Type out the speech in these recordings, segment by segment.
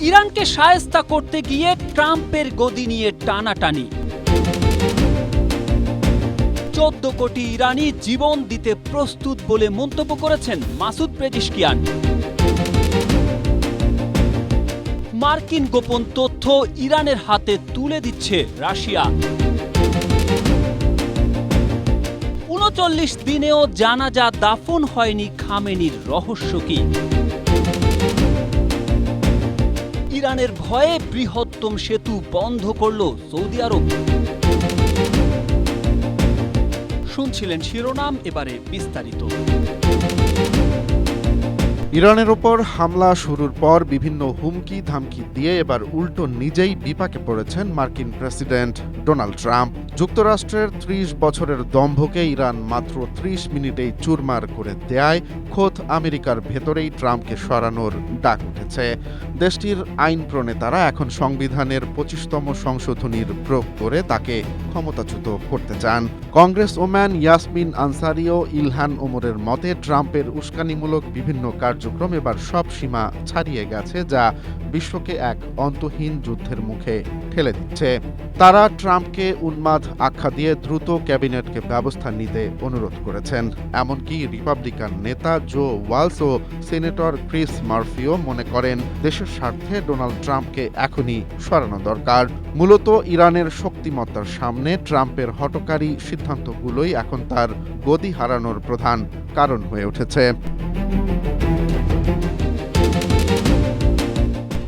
ইরানকে শায়েস্তা করতে গিয়ে ট্রাম্পের গদি নিয়ে টানাটানি। 14 কোটি ইরানি জীবন দিতে প্রস্তুত বলে মন্তব্য করেছেন মাসুদ পেজেশকিয়ান। মার্কিন গোপন তথ্য ইরানের হাতে তুলে দিচ্ছে রাশিয়া। 39 দিনেও জানাজা দাফন হয়নি খামেনির রহস্য কি? ইরানের ভয়ে বৃহত্তম সেতু বন্ধ করল সৌদি আরব। শুনছিলেন শিরোনাম, এবারে বিস্তারিত। ইরানের ওপর হামলা শুরুর পর বিভিন্ন হুমকি ধামকি দিয়ে এবার উল্টো নিজেই বিপাকে পড়েছেন মার্কিন প্রেসিডেন্ট ডোনাল্ড ট্রাম্প। যুক্তরাষ্ট্রের ৩০ বছরের দম্ভকে ইরান মাত্র ৩০ মিনিটেই চুরমার করে দেয় খোদ আমেরিকার ভেতরেই ট্রাম্পকে সরানোর ডাক উঠেছে। দেশটির আইন প্রণেতারা এখন সংবিধানের ২৫তম সংশোধনীর প্রয়োগ করে তাকে ক্ষমতাচ্যুত করতে চান। কংগ্রেস ওম্যান ইয়াসমিন আনসারি ও ইলহান ওমরের মতে ট্রাম্পের উস্কানিমূলক বিভিন্ন কার্যক্রম এবার সব সীমা ছাড়িয়ে গেছে, যা বিশ্বকে এক অন্তহীন যুদ্ধের মুখে ঠেলে দিচ্ছে। তারা ট্রাম্পকে উন্মাদ আখ্যা দিয়ে দ্রুত ক্যাবিনেটকে ব্যবস্থা নিতে অনুরোধ করেছেন। এমনকি রিপাবলিকান নেতা জো ওয়ালস ও সিনেটর ক্রিস মার্ফিও মনে করেন দেশের স্বার্থে ডোনাল্ড ট্রাম্পকে এখনই সরানো দরকার। মূলত ইরানের শক্তিমত্তার সামনে ট্রাম্পের হঠকারী সিদ্ধান্তগুলোই এখন তার গদি হারানোর প্রধান কারণ হয়ে উঠেছে।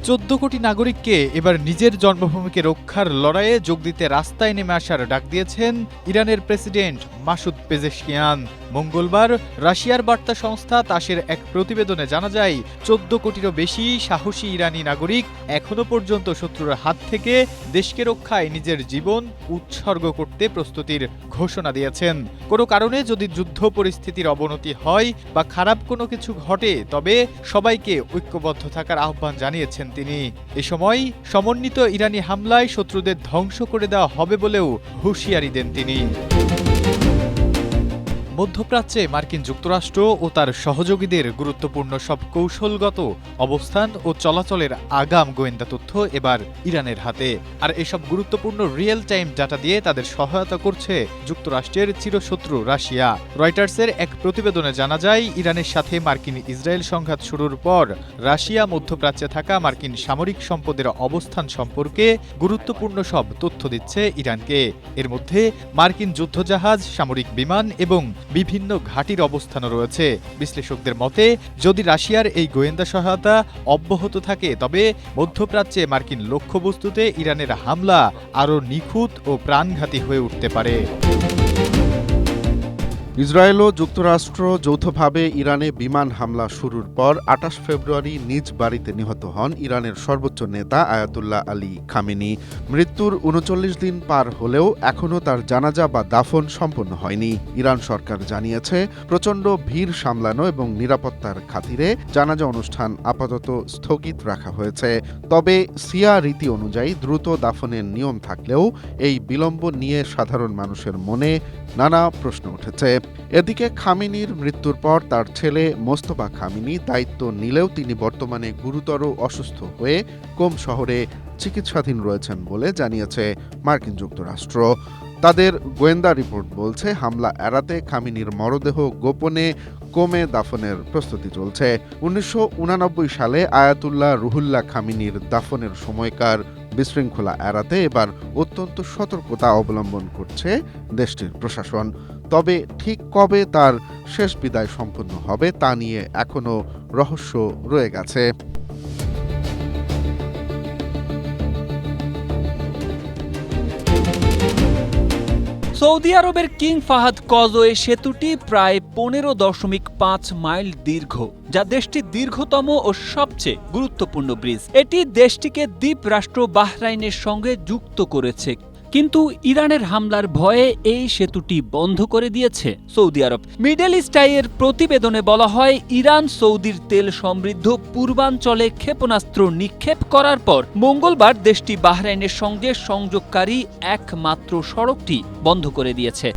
14 কোটি নাগরিককে এবার নিজের জন্মভূমিকে রক্ষার লড়াইয়ে যোগ দিতে রাস্তায় নেমে আসার ডাক দিয়েছেন ইরানের প্রেসিডেন্ট মাসুদ পেজেশকিয়ান। মঙ্গলবার রাশিয়ার বার্তা সংস্থা তাসের এক প্রতিবেদনে জানা যায় 14 কোটিরও বেশি সাহসী ইরানি নাগরিক এখনো পর্যন্ত শত্রুর হাত থেকে দেশকে রক্ষায় নিজের জীবন উৎসর্গ করতে প্রস্তুতির ঘোষণা দিয়েছেন। কোনো কারণে যদি যুদ্ধ পরিস্থিতির অবনতি হয় বা খারাপ কোনো কিছু ঘটে, তবে সবাইকে ঐক্যবদ্ধ থাকার আহ্বান জানিয়েছেন তিনি। এ সময় সমন্বিত ইরানি হামলায় শত্রুদের ধ্বংস করে দেওয়া হবে বলেও হুঁশিয়ারি দেন তিনি। মধ্যপ্রাচ্যে মার্কিন যুক্তরাষ্ট্র ও তার সহযোগীদের গুরুত্বপূর্ণ সব কৌশলগত অবস্থান ও চলাচলের আগাম গোয়েন্দা তথ্য এবার ইরানের হাতে। আর এসব গুরুত্বপূর্ণ রিয়েল টাইম ডাটা দিয়ে তাদের সহায়তা করছে যুক্তরাষ্ট্রের চিরশত্রু রাশিয়া। রয়টার্সের এক প্রতিবেদনে জানা যায় ইরানের সাথে মার্কিন ইসরায়েল সংঘাত শুরুর পর রাশিয়া মধ্যপ্রাচ্যে থাকা মার্কিন সামরিক সম্পদের অবস্থান সম্পর্কে গুরুত্বপূর্ণ সব তথ্য দিচ্ছে ইরানকে। এর মধ্যে মার্কিন যুদ্ধজাহাজ, সামরিক বিমান এবং বিভিন্ন ঘাঁটির অবস্থানও রয়েছে। বিশ্লেষকদের মতে যদি রাশিয়ার এই গোয়েন্দা সহায়তা অব্যাহত থাকে, তবে মধ্যপ্রাচ্যে মার্কিন লক্ষ্যবস্তুতে ইরানের হামলা আরও নিখুঁত ও প্রাণঘাতী হয়ে উঠতে পারে। ইসরায়েল ও যুক্তরাষ্ট্র যৌথভাবে ইরানে বিমান হামলা শুরুর পর ২৮ ফেব্রুয়ারি নিজ বাড়িতে নিহত হন ইরানের সর্বোচ্চ নেতা আয়াতুল্লাহ আলী খামেনি। মৃত্যুর ৩৯ দিন পার হলেও এখনও তার জানাজা বা দাফন সম্পন্ন হয়নি। ইরান সরকার জানিয়েছে প্রচণ্ড ভিড় সামলানো এবং নিরাপত্তার খাতিরে জানাজা অনুষ্ঠান আপাতত স্থগিত রাখা হয়েছে। তবে সিয়া রীতি অনুযায়ী দ্রুত দাফনের নিয়ম থাকলেও এই বিলম্ব নিয়ে সাধারণ মানুষের মনে নানা প্রশ্ন উঠেছে। এদিকে খামেনির মৃত্যুর পর তার ছেলে মোস্তফা খামেনি দায়িত্ব নিলেও তিনি বর্তমানে গুরুতর অসুস্থ হয়ে কোম শহরে চিকিৎসাধীন রয়েছেন বলে জানিয়েছে মার্কিন যুক্তরাষ্ট্র। তাদের গোয়েন্দা রিপোর্ট বলছে হামলা এড়াতে খামেনির মরদেহ গোপনে কোমে দাফনের প্রস্তুতি চলছে। ১৯৮৯ সালে আয়াতুল্লাহ রুহুল্লাহ খামেনির দাফনের সময়কার বিশৃঙ্খলা এড়াতে এবার অত্যন্ত সতর্কতা অবলম্বন করছে দেশটির প্রশাসন। তবে ঠিক কবে তার শেষ বিদায় সম্পন্ন হবে তা নিয়ে এখনও রহস্য রয়ে গেছে। সৌদি আরবের কিং ফাহাদ কজওয়ে সেতুটি প্রায় ১৫.৫ মাইল দীর্ঘ, যা দেশটির দীর্ঘতম ও সবচেয়ে গুরুত্বপূর্ণ ব্রিজ। এটি দেশটিকে দ্বীপ রাষ্ট্র বাহরাইনের সঙ্গে যুক্ত করেছে। কিন্তু ইরানের হামলার ভয়ে এই সেতুটি বন্ধ করে দিয়েছে সৌদি আরব। মিডল ইস্ট আইয়ের প্রতিবেদনে বলা হয়, ইরান সৌদির তেল সমৃদ্ধ পূর্বাঞ্চলে ক্ষেপণাস্ত্র নিক্ষেপ করার পর মঙ্গলবার দেশটি বাহরাইনের সঙ্গে সংযোগকারী একমাত্র সড়কটি বন্ধ করে দিয়েছে।